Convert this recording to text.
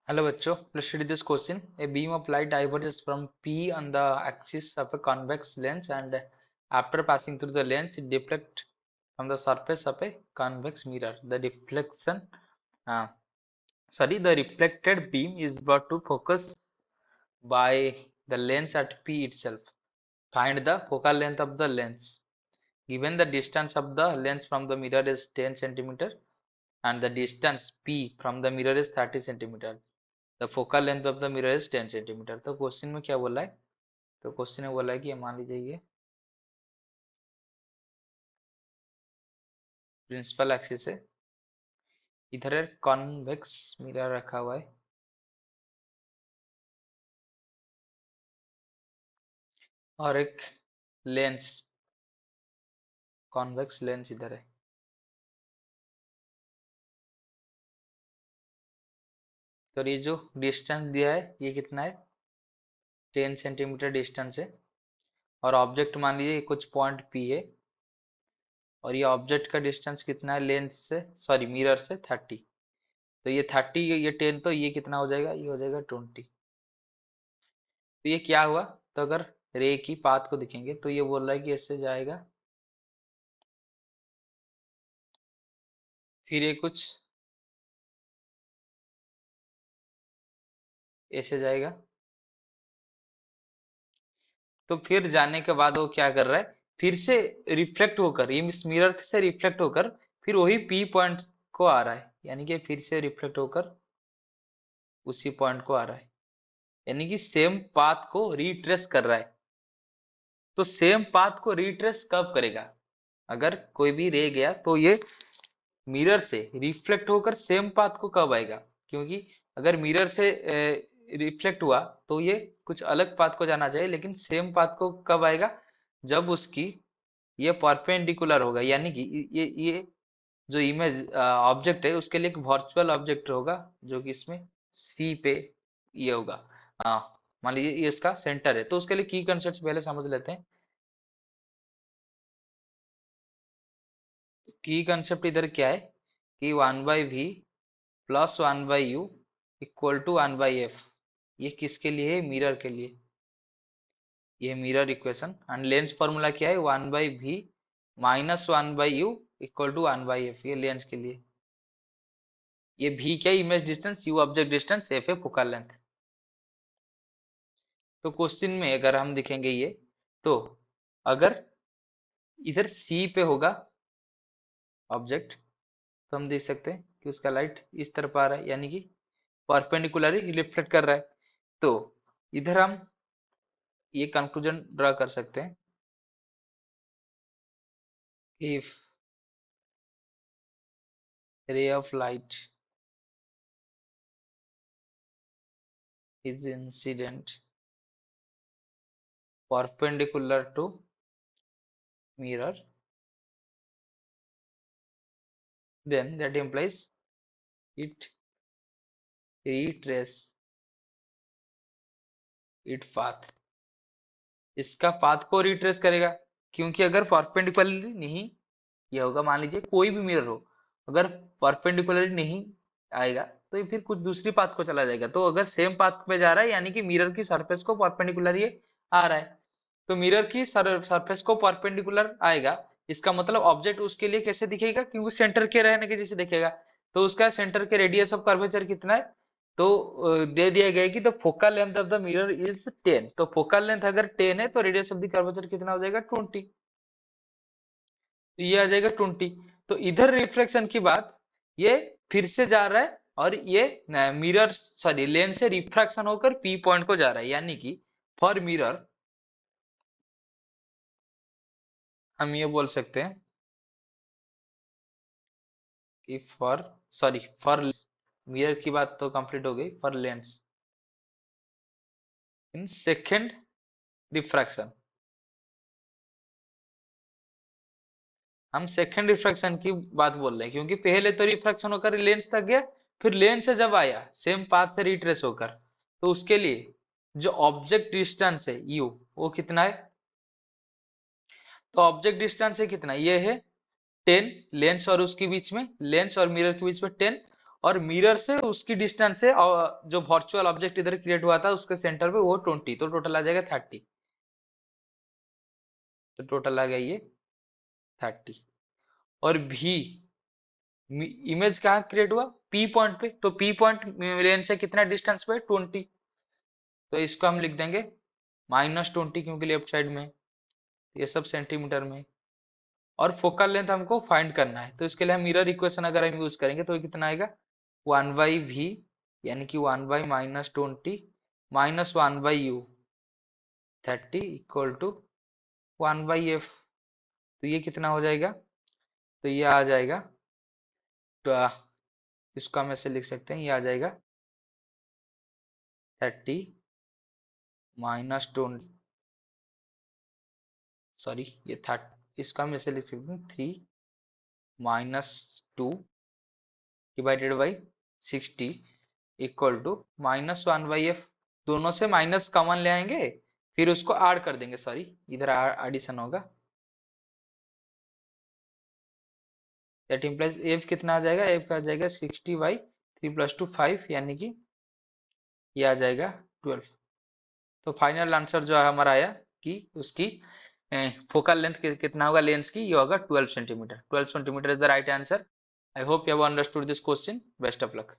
Hello बच्चों, let's study this question. A beam of light diverges from P on the axis of a convex lens, and after passing through the lens, it deflects from the surface of a convex mirror. Uh, the reflected beam is brought to focus by the lens at P itself. Find the focal length of the lens. Given the distance of the lens from the mirror is 10 centimeter and the distance P from the mirror is 30 centimeter. The focal length of the mirror is 10 centimetre. तो question में क्या बोला है? तो question में बोला है कि मान लीजिए ये प्रिंसिपल एक्सिस है, इधर कॉन्वेक्स मिरर रखा हुआ है और एक लेंस कॉन्वेक्स लेंस इधर है। तो ये जो डिस्टेंस दिया है ये कितना है? 10 सेंटीमीटर डिस्टेंस है और ऑब्जेक्ट मान लीजिए कुछ पॉइंट पी है और ये ऑब्जेक्ट का डिस्टेंस कितना है लेंस से, सॉरी मिरर से 30। तो ये 30, ये 10, तो ये कितना हो जाएगा? ये हो जाएगा 20। तो ये क्या हुआ? तो अगर रे की पाथ को देखेंगे तो ये बोल रहा है कि ऐसे जाएगा, फिर ये कुछ ऐसे जाएगा, तो फिर जाने के बाद वो क्या कर रहा है? फिर से रिफ्लेक्ट होकर, ये इस मिरर से रिफ्लेक्ट होकर फिर वही पी पॉइंट को आ रहा है, यानी कि फिर से रिफ्लेक्ट होकर उसी पॉइंट को आ रहा है, यानी कि सेम पाथ को रिट्रेस कर रहा है। तो सेम पाथ को रिट्रेस कब करेगा? अगर कोई भी रे गया तो ये मिरर से रिफ्लेक्ट होकर सेम पाथ को कब आएगा? क्योंकि अगर मिरर से रिफ्लेक्ट हुआ तो ये कुछ अलग पाथ को जाना चाहिए, लेकिन सेम पाथ को कब आएगा? जब उसकी ये परपेंडिकुलर होगा, यानी कि ये जो इमेज ऑब्जेक्ट है उसके लिए एक वर्चुअल ऑब्जेक्ट होगा जो कि इसमें सी पे ये होगा। हाँ, मान लीजिए ये इसका सेंटर है, तो उसके लिए की कंसेप्ट पहले समझ लेते हैं। की कंसेप्ट इधर क्या है कि 1/v plus 1/u equal to 1/f। ये किसके लिए है? मिरर के लिए। ये mirror equation and lens formula क्या है? 1/v minus 1/u equal to 1/f। ये लेंस के लिए। ये v क्या है? Image distance, u object distance, f है फोकल लेंथ। तो क्वेश्चन में अगर हम देखेंगे ये, तो अगर इधर c पे होगा ऑब्जेक्ट, तो हम देख सकते हैं कि उसका लाइट इस तरफ आ रहा है, यानी कि परपेंडिकुलरली रिफ्लेक्ट कर रहा है। तो इधर हम ये कंक्लूजन ड्रा कर सकते हैं, if ray of light is incident perpendicular to mirror, then that implies it retrace its path। इसका पाथ को रिट्रेस करेगा, क्योंकि अगर परपेंडिकुलरली नहीं ये होगा, मान लीजिए कोई भी मिरर हो, अगर परपेंडिकुलरली नहीं आएगा तो ये फिर कुछ दूसरी पाथ को चला जाएगा। तो अगर सेम पाथ पे जा रहा है यानी कि मिरर की सरफेस को परपेंडिकुलर ये आ रहा है, तो मिरर की सरफेस को परपेंडिकुलर आएगा, इसका मतलब ऑब्जेक्ट उसके लिए कैसे दिखेगा? क्योंकि सेंटर के रहने के जैसे दिखेगा। तो उसका सेंटर के रेडियस ऑफ कर्वेचर कितना है? तो दे दिया गया है कि the focal length of the mirror is 10। तो फोकल लेंथ अगर 10 है तो रेडियस ऑफ द कर्वेचर कितना हो जाएगा? 20। तो ये आ जाएगा 20। तो इधर रिफ्लेक्शन की बात, ये फिर से जा रहा है और ये मिरर सॉरी लेंस से रिफ्रैक्शन होकर पी पॉइंट को जा रहा है, यानी कि फॉर मिरर हम ये बोल सकते हैं कि फॉर मिरर की बात तो कंप्लीट हो गई। For lens in second refraction, हम सेकेंड रिफ्रैक्शन की बात बोल रहे हैं, क्योंकि पहले तो रिफ्रैक्शन होकर लेंस तक गया, फिर लेंस से जब आया सेम पाथ से रिट्रेस होकर, तो उसके लिए जो ऑब्जेक्ट डिस्टेंस है यू, वो कितना है? तो ऑब्जेक्ट डिस्टेंस है कितना? ये है 10, लेंस और उसके बीच में, लेंस और मिरर के बीच में 10, और मिरर से उसकी डिस्टेंस है, और जो वर्चुअल ऑब्जेक्ट इधर क्रिएट हुआ था उसके सेंटर पे वो 20, तो टोटल आ जाएगा 30। तो टोटल आ गया ये 30। और भी इमेज कहाँ क्रिएट हुआ, पी पॉइंट पे, तो पी पॉइंट लेन से कितना डिस्टेंस पे, 20। तो इसको हम लिख देंगे -20, क्योंकि लेफ्ट साइड में, ये सब सेंटीमीटर में। और फोकल लेंथ हमको फाइंड करना है, तो इसके लिए हम मिरर इक्वेशन अगर हम यूज करेंगे तो ये कितना आएगा, 1/v, यानी कि 1/-20 -1/u 30 इक्वल टू 1/f। तो ये कितना हो जाएगा, तो ये आ जाएगा, तो इसको हम ऐसे लिख सकते हैं, ये आ जाएगा 30 -20, सॉरी ये 30, इसको हम ऐसे लिख सकते हैं 3-2/60 इक्वल टू -1/f। दोनों से माइनस कॉमन ले आएंगे, फिर उसको ऐड कर देंगे, सॉरी इधर एडिशन होगा। दैट इम्प्लाइज एफ कितना आ जाएगा, एफ आ जाएगा 60/3 + 2 5, यानी कि ये आ जाएगा 12। तो फाइनल आंसर जो है हमारा आया कि उसकी फोकल लेंथ कितना होगा लेंस की, ये होगा 12 centimetre. 12 centimetre is the right answer. I hope you have understood this question. Best of luck.